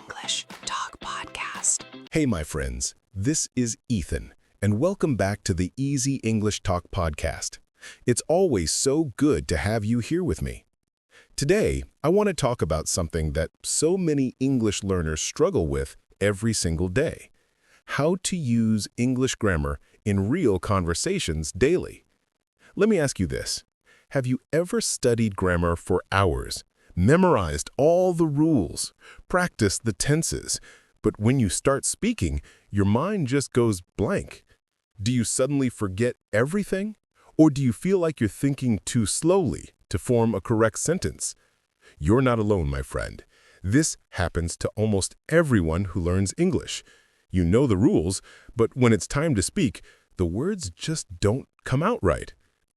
English Talk Podcast. Hey, my friends, this is Ethan, and welcome back to the Easy English Talk Podcast. It's always so good to have you here with me. Today, I want to talk about something that so many English learners struggle with every single day: how to use English grammar in real conversations daily. Let me ask you this. Have you ever studied grammar for hours, memorized all the rules, practiced the tenses, but when you start speaking, your mind just goes blank? Do you suddenly forget everything? Or do you feel like you're thinking too slowly to form a correct sentence? You're not alone, my friend. This happens to almost everyone who learns English. You know the rules, but when it's time to speak, the words just don't come out right.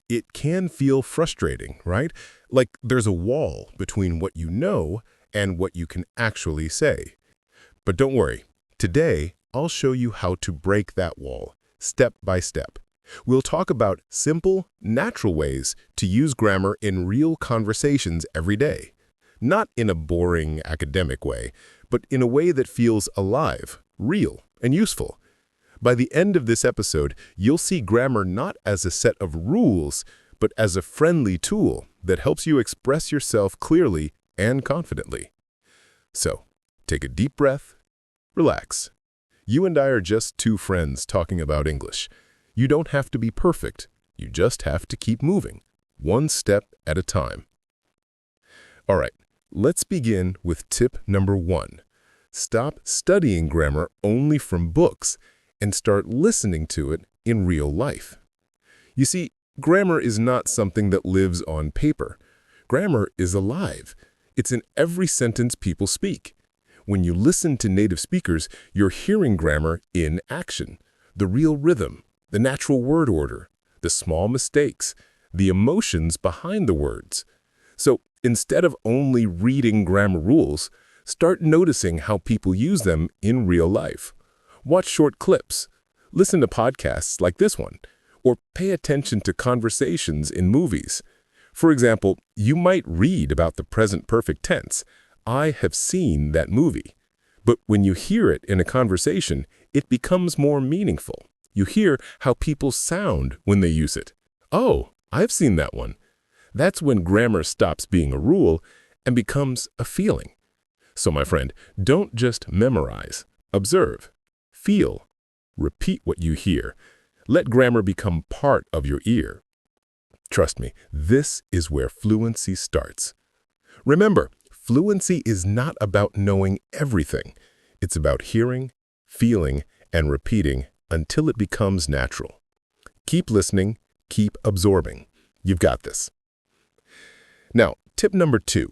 It can feel frustrating, right? Like there's a wall between what you know and what you can actually say. But don't worry. Today, I'll show you how to break that wall, step by step. We'll talk about simple, natural ways to use grammar in real conversations every day. Not in a boring academic way, but in a way that feels alive, real, and useful. By the end of this episode, you'll see grammar not as a set of rules, but as a friendly tool that helps you express yourself clearly and confidently. So, take a deep breath, relax. You and I are just two friends talking about English. You don't have to be perfect. You just have to keep moving, one step at a time. All right, let's begin with tip number 1. Stop studying grammar only from books and start listening to it in real life. You see, grammar is not something that lives on paper. Grammar is alive. It's in every sentence people speak. When you listen to native speakers, you're hearing grammar in action, the real rhythm, the natural word order, the small mistakes, the emotions behind the words. So instead of only reading grammar rules, start noticing how people use them in real life. Watch short clips, listen to podcasts like this one, or pay attention to conversations in movies. For example, you might read about the present perfect tense, "I have seen that movie." But when you hear it in a conversation, it becomes more meaningful. You hear how people sound when they use it. "Oh, I've seen that one." That's when grammar stops being a rule and becomes a feeling. So, my friend, don't just memorize. Observe. Feel. Repeat what you hear. Let grammar become part of your ear. Trust me, this is where fluency starts. Remember, fluency is not about knowing everything. It's about hearing, feeling, and repeating until it becomes natural. Keep listening, keep absorbing. You've got this. Now, tip number 2.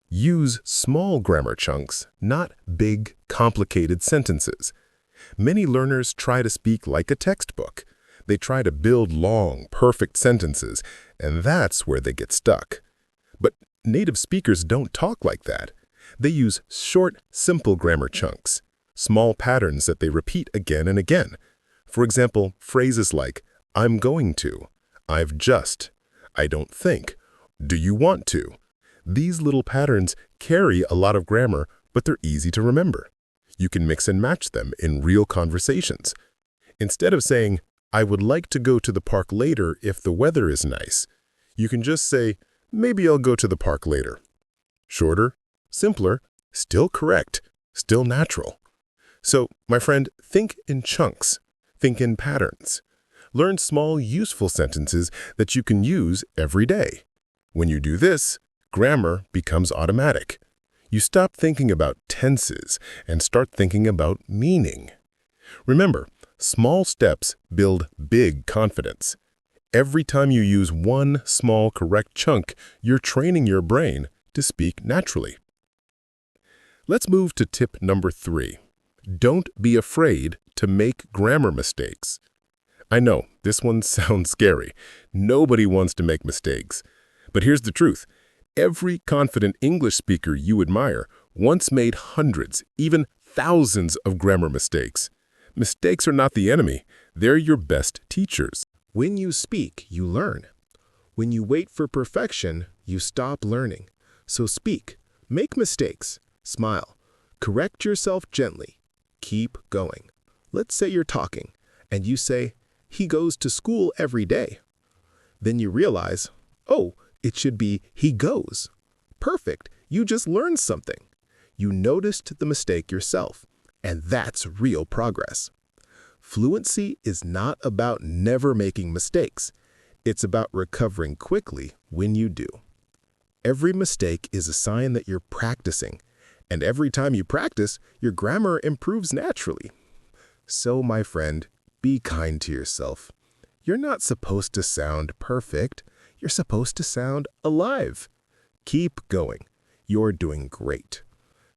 Use small grammar chunks, not big, complicated sentences. Many learners try to speak like a textbook. They try to build long, perfect sentences, and that's where they get stuck. But native speakers don't talk like that. They use short, simple grammar chunks, small patterns that they repeat again and again. For example, phrases like, "I'm going to," "I've just," "I don't think," "Do you want to?" These little patterns carry a lot of grammar, but they're easy to remember. You can mix and match them in real conversations. Instead of saying, "I would like to go to the park later if the weather is nice," you can just say, "Maybe I'll go to the park later." Shorter, simpler, still correct, still natural. So, my friend, think in chunks. Think in patterns. Learn small, useful sentences that you can use every day. When you do this, grammar becomes automatic. You stop thinking about tenses and start thinking about meaning. Remember, small steps build big confidence. Every time you use one small correct chunk, you're training your brain to speak naturally. Let's move to tip number 3. Don't be afraid to make grammar mistakes. I know, this one sounds scary. Nobody wants to make mistakes. But here's the truth. Every confident English speaker you admire once made hundreds, even thousands of grammar mistakes. Mistakes are not the enemy. They're your best teachers. When you speak, you learn. When you wait for perfection, you stop learning. So speak, make mistakes, smile, Correct yourself gently. Keep going. Let's say you're talking, and you say, he goes to school every day. Then you realize, oh, it should be he goes. Perfect. You just learned something. You noticed the mistake yourself, and that's real progress. Fluency is not about never making mistakes. It's about recovering quickly when you do. Every mistake is a sign that you're practicing, and every time you practice, your grammar improves naturally. So, my friend, be kind to yourself. You're not supposed to sound perfect. You're supposed to sound alive. Keep going. You're doing great.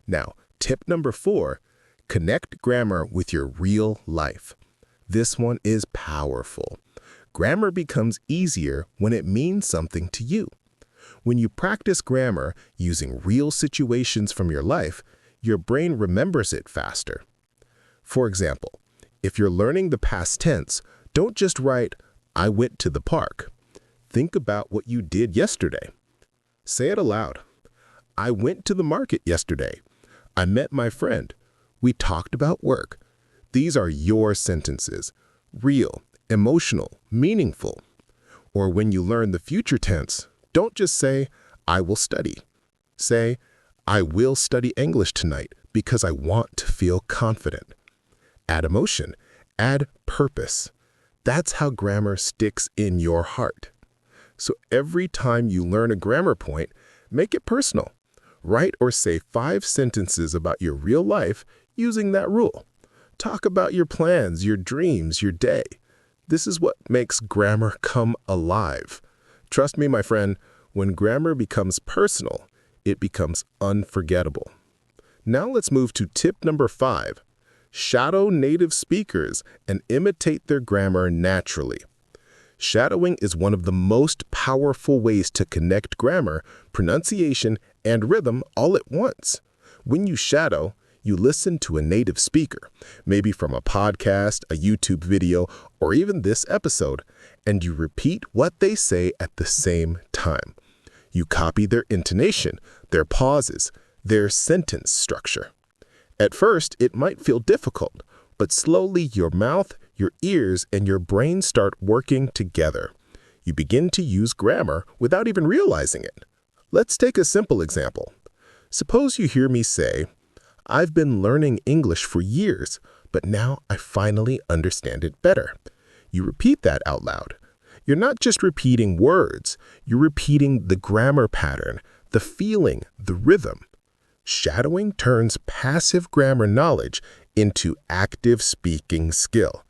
Now, tip number 4, connect grammar with your real life. This one is powerful. Grammar becomes easier when it means something to you. When you practice grammar using real situations from your life, your brain remembers it faster. For example, if you're learning the past tense, don't just write, I went to the park. Think about what you did yesterday. Say it aloud. I went to the market yesterday. I met my friend. We talked about work. These are your sentences. Real, emotional, meaningful. Or when you learn the future tense, don't just say, I will study. Say, I will study English tonight because I want to feel confident. Add emotion. Add purpose. That's how grammar sticks in your heart. So every time you learn a grammar point, make it personal. Write or say 5 sentences about your real life using that rule. Talk about your plans, your dreams, your day. This is what makes grammar come alive. Trust me, my friend, when grammar becomes personal, it becomes unforgettable. Now let's move to tip number 5. Shadow native speakers and imitate their grammar naturally. Shadowing is one of the most powerful ways to connect grammar, pronunciation, and rhythm all at once. When you shadow, you listen to a native speaker, maybe from a podcast, a YouTube video, or even this episode, and you repeat what they say at the same time. You copy their intonation, their pauses, their sentence structure. At first, it might feel difficult, but slowly your mouth, your ears, and your brain start working together. You begin to use grammar without even realizing it. Let's take a simple example. Suppose you hear me say, I've been learning English for years, but now I finally understand it better. You repeat that out loud. You're not just repeating words, you're repeating the grammar pattern, the feeling, the rhythm. Shadowing turns passive grammar knowledge into active speaking skill.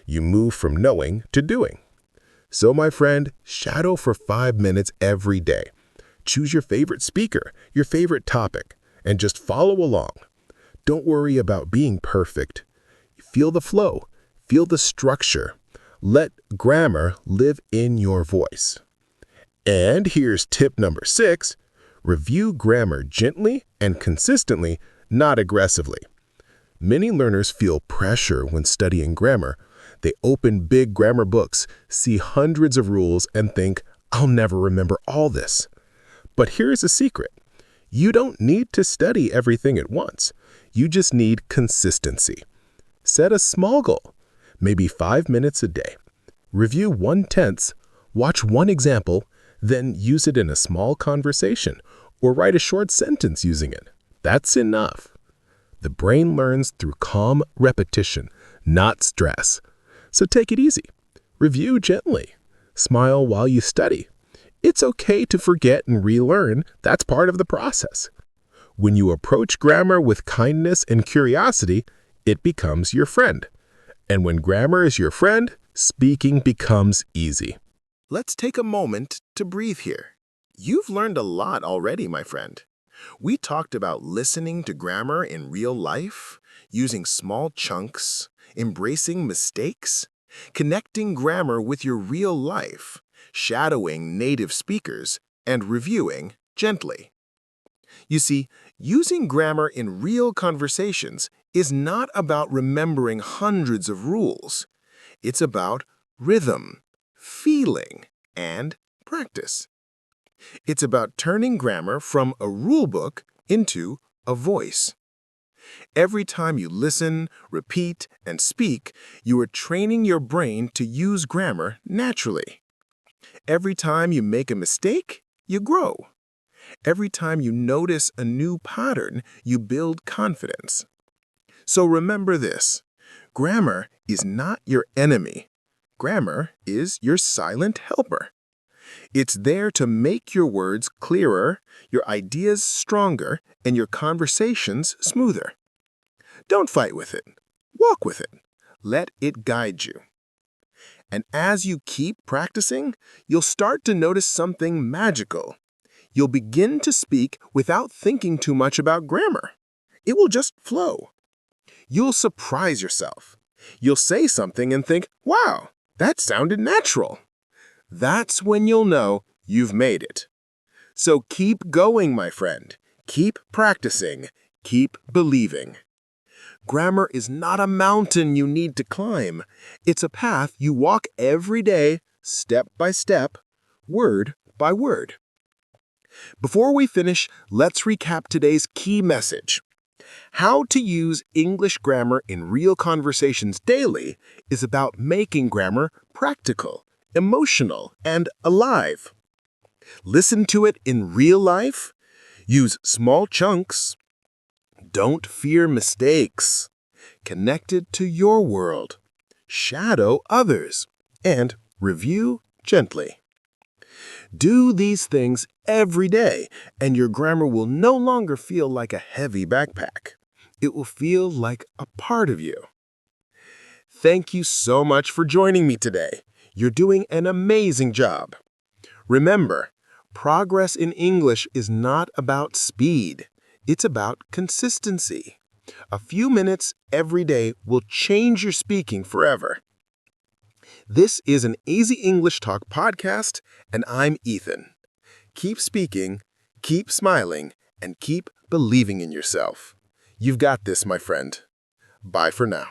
You move from knowing to doing. So, my friend, shadow for 5 minutes every day. Choose your favorite speaker, your favorite topic, and just follow along. Don't worry about being perfect. Feel the flow. Feel the structure. Let grammar live in your voice. And here's tip number 6. Review grammar gently and consistently, not aggressively. Many learners feel pressure when studying grammar. They open big grammar books, see hundreds of rules, and think, I'll never remember all this. But here's a secret. You don't need to study everything at once. You just need consistency. Set a small goal, maybe 5 minutes a day. Review one tense, watch one example, then use it in a small conversation or write a short sentence using it. That's enough. The brain learns through calm repetition, not stress. So take it easy. Review gently. Smile while you study. It's okay to forget and relearn. That's part of the process. When you approach grammar with kindness and curiosity, it becomes your friend. And when grammar is your friend, speaking becomes easy. Let's take a moment to breathe here. You've learned a lot already, my friend. We talked about listening to grammar in real life, using small chunks, embracing mistakes, connecting grammar with your real life, shadowing native speakers, and reviewing gently. You see, using grammar in real conversations is not about remembering hundreds of rules. It's about rhythm, feeling, and practice. It's about turning grammar from a rule book into a voice. Every time you listen, repeat, and speak, you are training your brain to use grammar naturally. Every time you make a mistake, you grow. Every time you notice a new pattern, you build confidence. So remember this: grammar is not your enemy. Grammar is your silent helper. It's there to make your words clearer, your ideas stronger, and your conversations smoother. Don't fight with it. Walk with it. Let it guide you. And as you keep practicing, you'll start to notice something magical. You'll begin to speak without thinking too much about grammar. It will just flow. You'll surprise yourself. You'll say something and think, wow, that sounded natural. That's when you'll know you've made it. So keep going, my friend. Keep practicing. Keep believing. Grammar is not a mountain you need to climb. It's a path you walk every day, step by step, word by word. Before we finish, let's recap today's key message. How to use English grammar in real conversations daily is about making grammar practical, emotional, and alive. Listen to it in real life. Use small chunks. Don't fear mistakes. Connect it to your world. Shadow others. And review gently. Do these things every day, and your grammar will no longer feel like a heavy backpack. It will feel like a part of you. Thank you so much for joining me today. You're doing an amazing job. Remember, progress in English is not about speed. It's about consistency. A few minutes every day will change your speaking forever. This is an Easy English Talk podcast, and I'm Ethan. Keep speaking, keep smiling, and keep believing in yourself. You've got this, my friend. Bye for now.